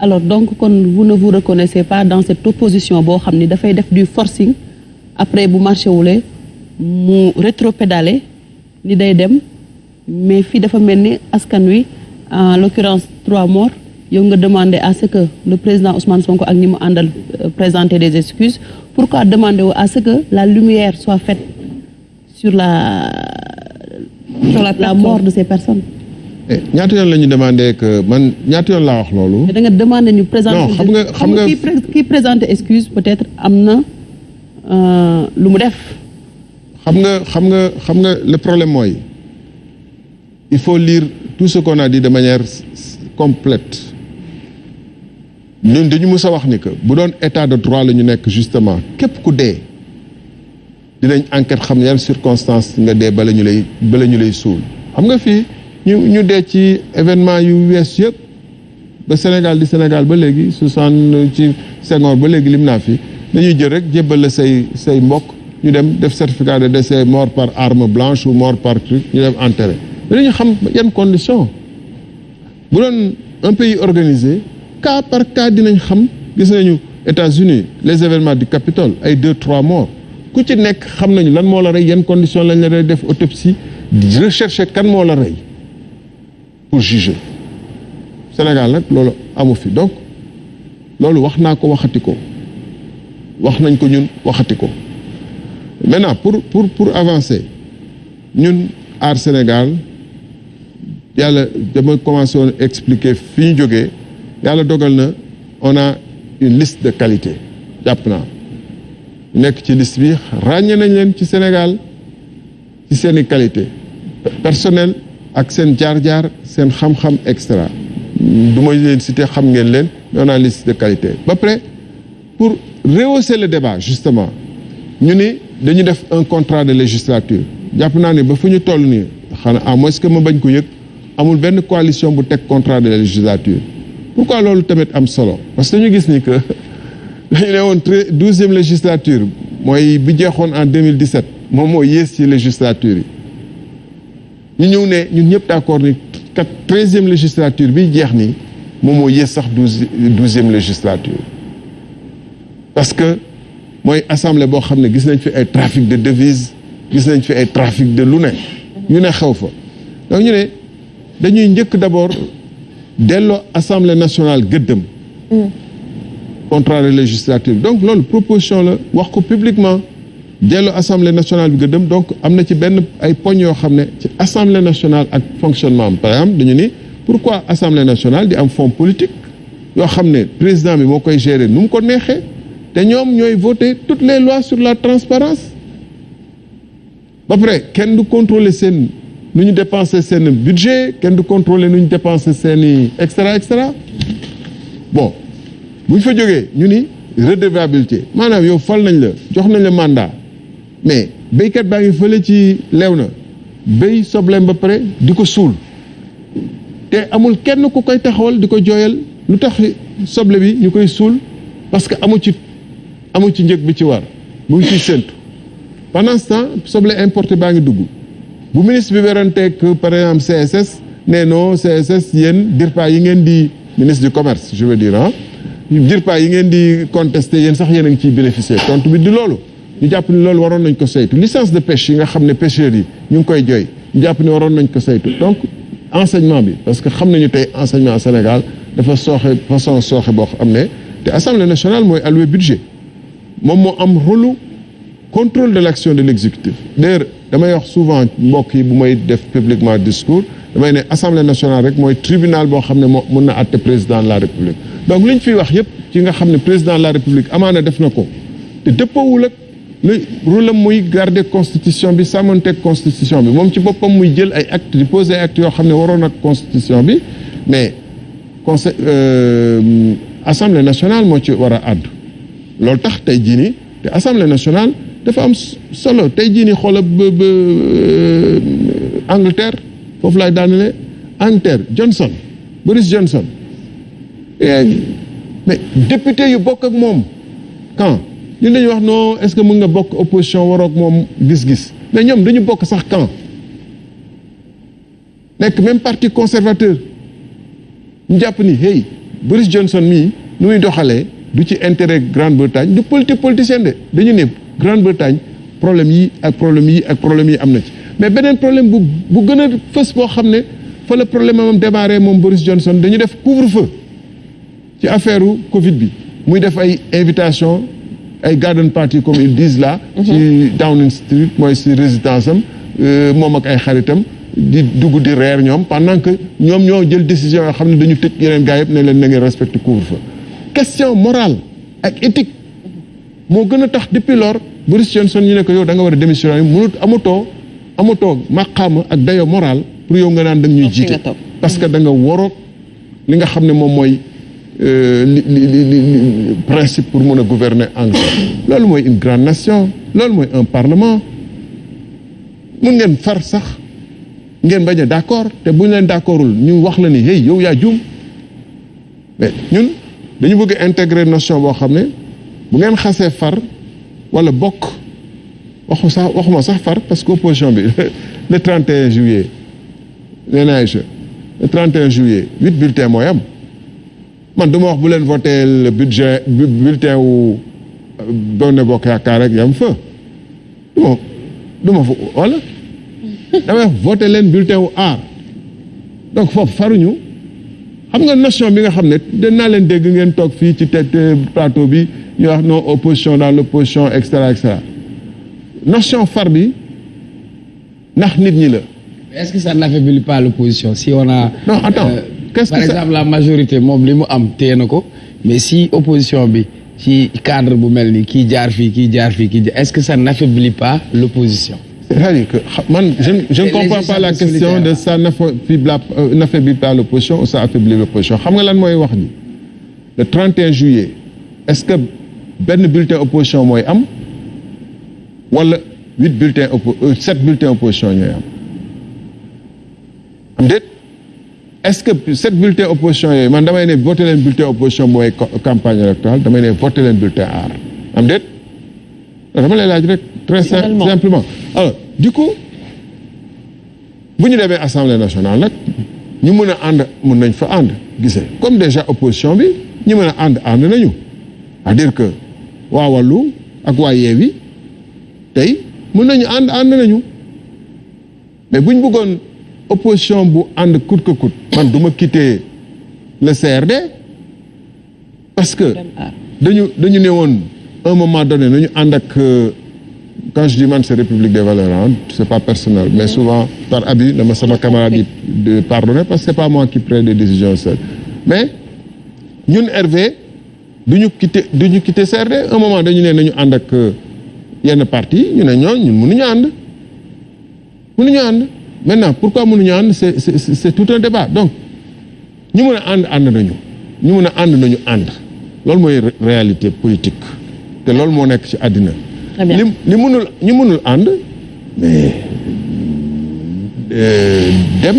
alors donc kon vous ne vous reconnaissez pas dans cette opposition boo xam ni dafay def du forcing après bu marché wulee mu rétropédaler ni day dem mais fii dafa mel ni askan wi en l'occurrence 3 morts yow nga demander à ce que le président Ousmane Sonko ak ñi mu àndal présenter des excuses pourquoi demander à ce que la lumière soit faite sur la mort de ces personnes. ñaata yoon la ñu demandé que man ñaata yoon laa wax loolu. da nga demandé ñu présenter. non xam nga kii présenter excuse peut-être am na lu mu def. xam nga le problème mooy il faut lire tout ce qu'on a dit de manière complète ñun dañu mës a wax ni que bu doon état de droit la ñu nekk justement képp ku dee dinañ enquête xam yan circonstances nga dee bala ñu lay suul xam nga fii ñu dee ci événement yu wees yëpp ba Sénégal di Sénégal ba léegi 60 ci Senghor ba léegi lim naa fi dañuy jël rek jébbal la say mbokk ñu dem def certificat de décès mort par arme blanche ou mort par truc ñu dem enterré dañu xam yan condition bu doon un pays organisé cas par cas dinañ xam gis nañu États-Unis les événements du Capitole ay 2-3 morts ku ci nekk xam nañu lan moo la rey yan condition lañ la rey def autopsie rechercher kan moo la rey pour juger Sénégal nag loolu amu fi donc loolu wax naa ko waxati ko wax nañ ko ñun waxati ko maintenant pour avancer ñun Aar Sénégal yàlla dama commencé woon expliquer fi ñu jógee yàlla dogal na on a une liste de qualité jàpp naa nekk ci liste bi ràññee nañ leen ci Sénégal ci seeni qualité personnel ak seen jaar-jaar seen xam-xam extra du ma leen citer xam ngeen leen mais on a une liste de qualité ba pare pour rehausser le débat justement ñu ni dañu def un contrat de législature jàpp naa ne ba fu ñu toll nii xanaa à moins que ma bañ ko yëg amul benn coalition bu teg contrat de législature pourquoi loolu tamit am solo parce que dañu gis ni que dañu ne woon 12e législature mooy bi jeexoon en 2017 moom moo yées ci législature yi ñu ñëw ne ñun ñëpp d'accord ni 13e législature bi jeex ni moom moo yées sax 12e législature parce que mooy assemblée boo xam ne gis nañ fi ay trafic de devises gis nañ fi ay trafic de lu ne ñu ne xew fa donc ñu ne dañuy njëkk d'abord delloo assemblée nationale gëddëm contrat de législature donc loolu proposition la wax ko publiquement delloo assemblée nationale bi gëddëm donc am na ci benn ay poñ yoo xam ne ci assemblée nationale ak fonctionnement am par exemple dañu ni pourquoi assemblée nationale di am fonds politique yoo xam ne président bi moo koy gérer nu mu ko neexee te ñoom ñooy voter toutes les lois sur la transparence ba pare kenn du contrôler seen nu ñu dépenser seen budget kenn du contrôler nu ñu dépenser seen i extra bon bu ñu fa jógee ñu ni redevabilité maanaam yow fal nañ la jox nañ la mandat mais béykat baa ngi fële ci leew na béy sobleem ba pare di ko suul te amul kenn ku koy taxawal di ko jooyal lu tax soble bi ñu koy suul parce que amu ci njëg bi ci war bu ñu ciy séntu pendant ce temps soble importé baa ngi dugg bu ministre bi weranteeg par exemple CSS nee non CSS yéen DIRPA yi ngeen di ministre du commerce je veux dire DIRPA yi ngeen di contesté yéen sax yéen a ngi ciy bénéficier tontu bi di loolu ñu jàpp ni loolu waroon nañ ko saytu licence de pêche yi nga xam ne pêcheurs yi ñu ngi koy jooy ñu jàpp ni waroon nañ ko saytu donc enseignement bi parce que xam nañu tey enseignement Sénégal dafa façon sooxe boo xam ne te Assemblée nationale mooy alloué budget moom moo am rôle contrôle de l'action de l'exécutif d'ailleurs damay wax souvent mbokk yi bu may def publiquement discours damay ne Assemblée nationale rek mooy tribunal boo xam ne moo mën na àtte président de la République donc li ñu fiy wax yépp ci nga xam ne président de la République amaana def na ko te dëppoowul ak lu rôle am muy garder constitution bi sàmmanteeg constitution bi moom ci boppam muy jël ay actes di poser ay actes yoo xam ne waroon ak constitution bi mais Assemblée nationale moo ci war a àddu loolu tax tey jii nii te Assemblée nationale dafa am solo tey jii nii xoola ba Angleterre foofu laay daanele Angleterre Boris Johnson mais député yu bokk ak moom quand ñun dañuy wax non est-ce que mën nga bokk opposition waroog moom gis-gis mais ñoom dañu bokk sax quand nekk même parti conservateur ñu jàpp ni hey Boris Johnson mii nu muy doxalee du ci intérêt Grande-Bretagne du politicien de dañu ne Grande-Bretagne problème yi ak problème yi ak problème yi am na ci mais beneen problème bu gën a fës boo xam ne fa la problème am démarré moom Boris Johnson dañu def couvre-feu ci affaire Covid bi muy def ay invitation ay garden party comme ils disent là ci Downing Street mooy si résidence am moom ak ay xaritam di dugg di reer ñoom pendant que ñoom ñoo jël décision yoo xam ne dañu tëj yeneen gars yëpp ne leen na ngeen respecté couvre-feu question morale ak éthique moo gën a tax depuis lors Boris Johnson ñu ne ko yow da nga war a démissionner mënut amatoo maqaama ak dayo moral pour yow nga naan da nga ñuy jiite parce que da nga waroog li nga xam ne moom mooy li principe pour mën a gouverner Angleterre loolu mooy une grande nation loolu mooy un parlement mun ngeen far sax ngeen bañ a d'accord te bu ñu leen d'accordul ñu wax la ni hey yow yaa juum mais ñun dañu bëgg intégrer notion boo xam ne bu ngeen xasee far wala bokk waxuma sax far parce que opposition bi le 31 juillet nee naa le 31 juillet 8 bulletins mooy am man du ma wax bu leen voté le bulletin wu Benno Bokk Yaakaar rek yam fa du ma fa wala damay voté leen bulletin wu aar donc foofu faruñu xam nga nation bi nga xam ne dinaa leen dégg ngeen toog fii ci plateau bi ñu wax non opposition dans l'opposition et cetera et cetera nation far bi ndax nit ñi la. Est-ce que ça n'affaiblit pas l'opposition si on a. non attends par exemple la majorité moom li mu am téye na ko mais si opposition bi ci cadre bu mel ni kii jaar fii kii jaar fii kii est-ce que ça n'affaiblit pas l'opposition. C'est-à-dire que man je ne comprends pas la question de ça n'affaiblit pas l'opposition ou ça affaiblit l'opposition xam nga lan mooy wax ji le 31 juillet est-ce que benn bulletin opposition mooy am wala 7 bulletins opposition ñooy am déet est-ce que 7 bulletins opposition yooyu man damay ne voté leen bulletin opposition mooy campagne électorale damay ne voté leen bulletin aar am déet dama lay laaj rek très simplement alors du coup bu ñu demee assemblée nationale nag ñu mën a ànd mën nañ fa ànd gisee comme déjà opposition bi ñu mën a ànd nañu c'est-à-dire que waa Wallu ak waa Yewwi tey mën nañu ànd nañu mais bu ñu bëggoon opposition bu ànd coûte que coûte man du ma quitter le CRD parce que dañu ne woon un moment donné nañu ànd ak quand je dis man c'est République des valeurs c'est pas personnel mais souvent par abus dama sama camarade yi de pardonner parce que c'est pas moi qui prends des décisions seul mais ñun RV duñu quitter CRD un moment dañu ne nañu ànd ak yenn parti ñu ne ñun mënuñu ànd maintenant pourquoi mënuñu ànd c'est tout un débat donc ñu mën a ànd nañu ñu mën a ànd loolu mooy réalité politique te loolu moo nekk ci àddina ñu mënul ànd mais dem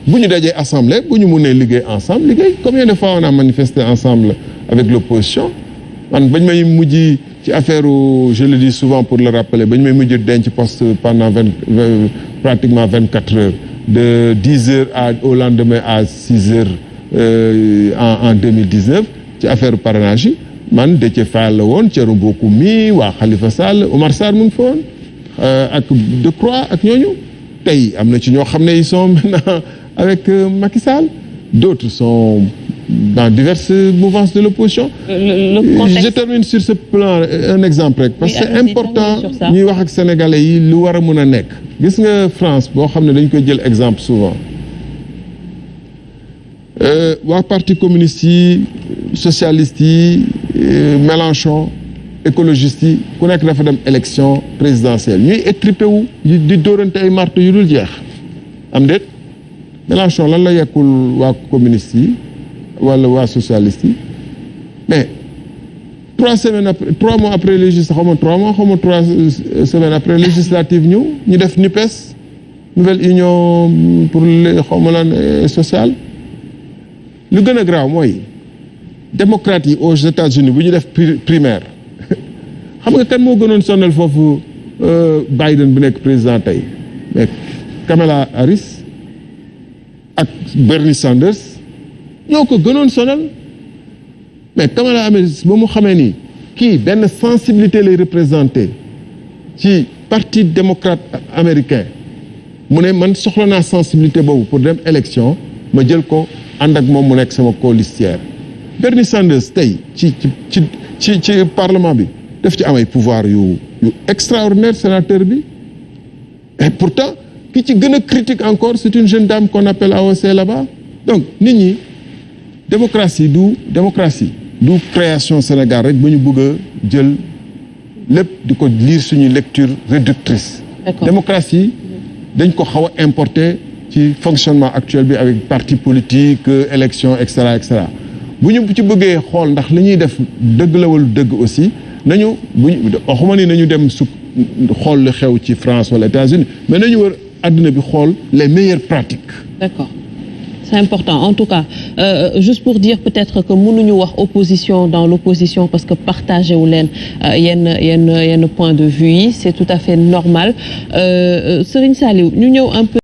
bu ñu dajee assemblée bu ñu mënee liggéey ensemble liggéey combien de fois on a manifesté ensemble avec l'opposition man bañ may mujj ci affaire je le dis souvent pour le rappeler bañ may mujj denc poste pendant pratiquement 24 heures de 10 heures au lendemain à 6 heures en 2019 ci affaire parrainage yi man Déthié Fall la woon Thierno Bocoum mi waa Khalifa Sall Omar Sarr mu ngi fa woon ak Decroix ak ñooñu tey am na ci ñoo xam ne ils sont maintenant avec Macky Sall d'autres sont dans diverses mouvances de l'opposition. Je termine sur ce plan un exemple rek parce que c'est important ñuy wax ak sénégalais yi lu war a mën a nekk gis nga France boo xam ne dañ koy jël exemple souvent waa parti communiste yi socialiste yi Mélenchon écologiste yi ku nekk dafa dem élection présidentielle ñuy étripé wu di dóorante ay marto yu dul jeex am déet Mélenchon lan la yekkul waa communiste yi wala waa socialiste yi mais 3 mois après législative xaw ma 3 semaines après législative ñu def NUPES nouvelle union pour les xaw ma lan sociale lu gën a graaw mooy démocrates yi aux États-Unis bu ñu def primaire xam nga kan moo gënoon sonal foofu Biden bu nekk président tey mais Kamala Harris ak Bernie Sanders ñoo ko gënoon sonal mais Kamala Harris ba mu xamee ni kii benn sensibilité lay représenté ci parti démocrate américain mu ne man soxla naa sensibilité boobu pour dem élection ma jël ko ànd ak moom mu nekk sama colistière. Bernie Sanders tey ci parlement bi daf ci am ay pouvoir yu extraordinaire sénateur bi et pourtant ki ci gën a critique encore c'est une jeune dame qu'on appelle AOC là-bas. Donc nit ñi démocratie du création Sénégal rek ba ñu bëgg a jël lépp di ko lire suñu lecture réductrice. Démocratie dañ ko xaw a importer ci fonctionnement actuel bi avec parti politique élection et cetera et cetera bu ñu ci bëggee xool ndax li ñuy def dëgg la wala dëgg aussi nañu waxuma ni nañu dem su xool li xew ci France wala États-Unis mais nañu wër àdduna bi xool les meilleures pratiques. D'accord. C'est important en tout cas juste pour dire peut-être que mënuñu wax opposition dans l'opposition parce que partagé wu leen yenn point de vue yi c'est tout à fait normal Serigne Saliou ñu ñëw un peu